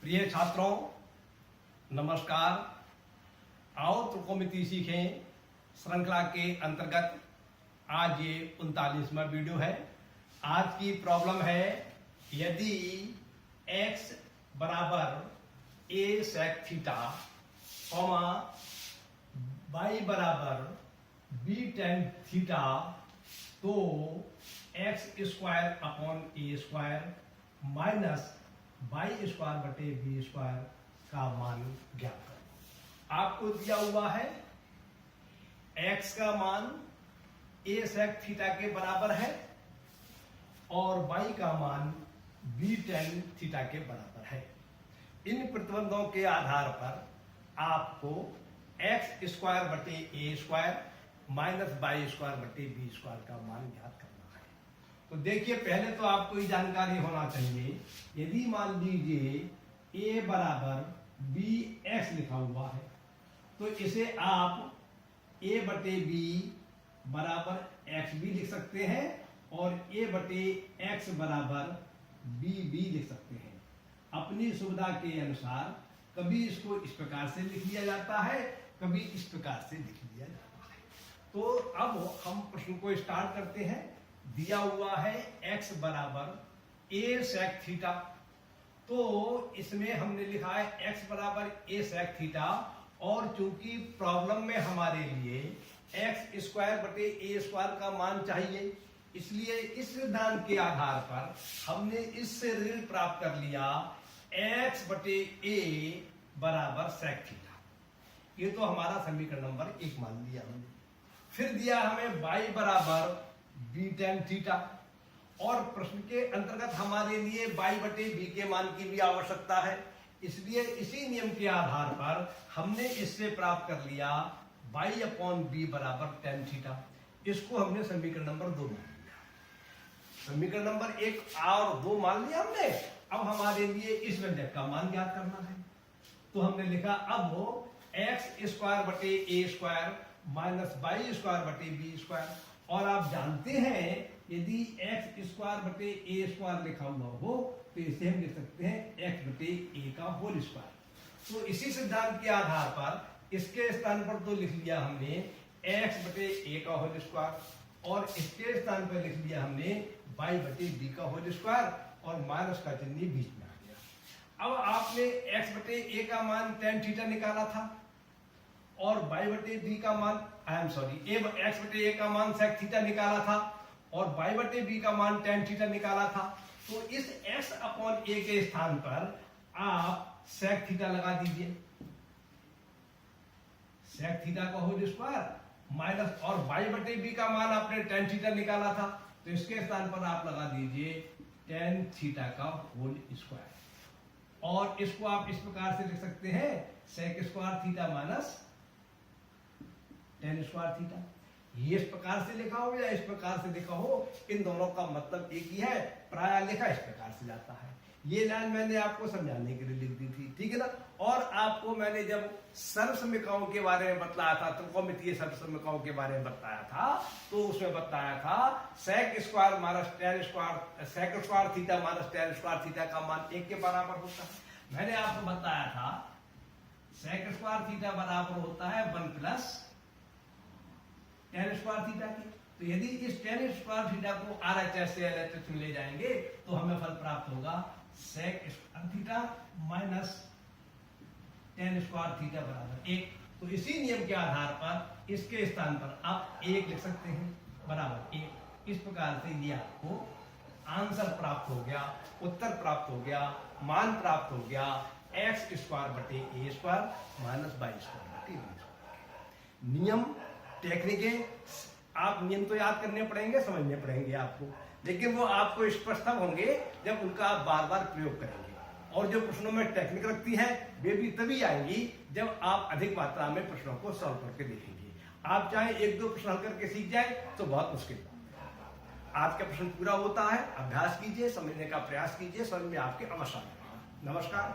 प्रिय छात्रों, नमस्कार। आओ त्रिकोणमिति सीखें श्रृंखला के अंतर्गत आज ये 39वां वीडियो है। आज की प्रॉब्लम है, यदि x बराबर a sec थीटा y बराबर b tan थीटा तो x square upon a square minus y square बटे b स्क्वायर का मान ज्ञात करो। आपको दिया हुआ है x का मान a sec थीटा के बराबर है और y का मान b tan थीटा के बराबर है। इन प्रतिबंधों के आधार पर आपको x स्क्वायर बटे a square minus y square बटे b स्क्वायर का मान ज्ञात करना है। तो देखिए, पहले तो आपको ये जानकारी होना चाहिए, यदि मान लीजिए a बराबर bx लिखा हुआ है तो इसे आप a बटे b बराबर x भी लिख सकते हैं और a बटे x बराबर b लिख सकते हैं। अपनी सुविधा के अनुसार कभी इसको इस प्रकार से लिख लिया जाता है, कभी इस प्रकार से लिख लिया जाता है। तो अब हम प्रश्न को स्टार्ट करते हैं। दिया हुआ है x बराबर a sec थीटा, तो इसमें हमने लिखा है x बराबर a sec थीटा और चूंकि प्रॉब्लम में हमारे लिए x स्क्वायर बटे a स्क्वायर का मान चाहिए, इसलिए इस सिद्धांत के आधार पर हमने इससे ऋण प्राप्त कर लिया x बटे a बराबर sec थीटा। ये तो हमारा समीकरण नंबर 1 मान लिया हमने। फिर दिया हमें y बराबर b tan थीटा और प्रश्न के अंतर्गत हमारे लिए y बटे b के मान की भी आवश्यकता है, इसलिए इसी नियम के आधार पर हमने इससे प्राप्त कर लिया y अपॉन b बराबर tan थीटा। इसको हमने समीकरण नंबर 2 मान लिया। समीकरण नंबर 1 और 2 मान लिया हमने। अब हमारे लिए इस व्यंजक का मान ज्ञात करना है, तो हमने लिखा अब वो x स्क्वायर बटे a square minus y square बटे b स्क्वायर। और आप जानते हैं यदि x स्क्वायर बटे a स्क्वायर लिखा हुआ हो तो इसे हम लिख सकते हैं x बटे a का होल स्क्वायर। तो इसी सिद्धांत के आधार पर इसके स्थान पर तो लिख लिया हमने x बटे a का होल स्क्वायर और इसके स्थान पर लिख लिया हमने y बटे b का होल स्क्वायर और माइनस का चिन्ह बीच में आ गया। अब आपने x बटे a का मान tan थीटा निकाला था और y बटे b का मान x बटे a का मान sec थीटा निकाला था और y बटे b का मान tan थीटा निकाला था। तो इस x अपॉन a के स्थान पर आप sec थीटा लगा दीजिए, sec थीटा का होल स्क्वायर माइनस और y बटे b का मान आपने tan थीटा निकाला था तो इसके स्थान पर आप लगा दीजिए tan थीटा का होल स्क्वायर। और इसको आप इस प्रकार से लिख सकते हैं sec square theta minus tan square theta. ये इस प्रकार से लिखा हो या इस प्रकार से लिखा हो, इन दोनों का मतलब एक ही है, प्राय लेखा इस प्रकार से जाता है। ये लाइन मैंने आपको समझाने के लिए लिख दी थी, ठीक है ना। और आपको मैंने जब सर्वसमीकरणों के बारे में बताया था, त्रिकोणमितीय सर्वसमीकरणों के बारे में बताया था, तो उसमें बताया था sec square minus tan square, sec square theta minus tan square theta का मान 1 के बराबर होता है। मैंने आपको बताया था sec स्क्वायर थीटा बराबर होता है 1 प्लस tan स्क्वायर थीटा की। तो यदि इस tan स्क्वायर थीटा को RHS से LHS में ले जाएंगे तो हमें फल प्राप्त होगा sec square theta minus tan square theta बराबर 1। तो इसी नियम के आधार पर इसके स्थान पर आप 1 लिख सकते हैं बराबर 1। इस प्रकार से ये आपको आंसर प्राप्त हो गया, उत्तर प्राप्त हो गया, मान प्राप्त हो गया x स्क्वायर बटे a square minus y square बटे b स्क्वायर। नियम टेक्निकें आप नियम तो याद करने पड़ेंगे, समझने पड़ेंगे आपको, लेकिन वो आपको स्पष्ट तब होंगे जब उनका आप बार बार प्रयोग करेंगे। और जो प्रश्नों में टेक्निक रखती है वे भी तभी आएंगी जब आप अधिक मात्रा में प्रश्नों को सॉल्व करके देखेंगे। आप चाहे 1-2 प्रश्न हल करके सीख जाए तो बहुत मुश्किल। आज का प्रश्न पूरा होता है, अभ्यास कीजिए, समझने का प्रयास कीजिए, समझ में आपके अवश्य आएगा। नमस्कार।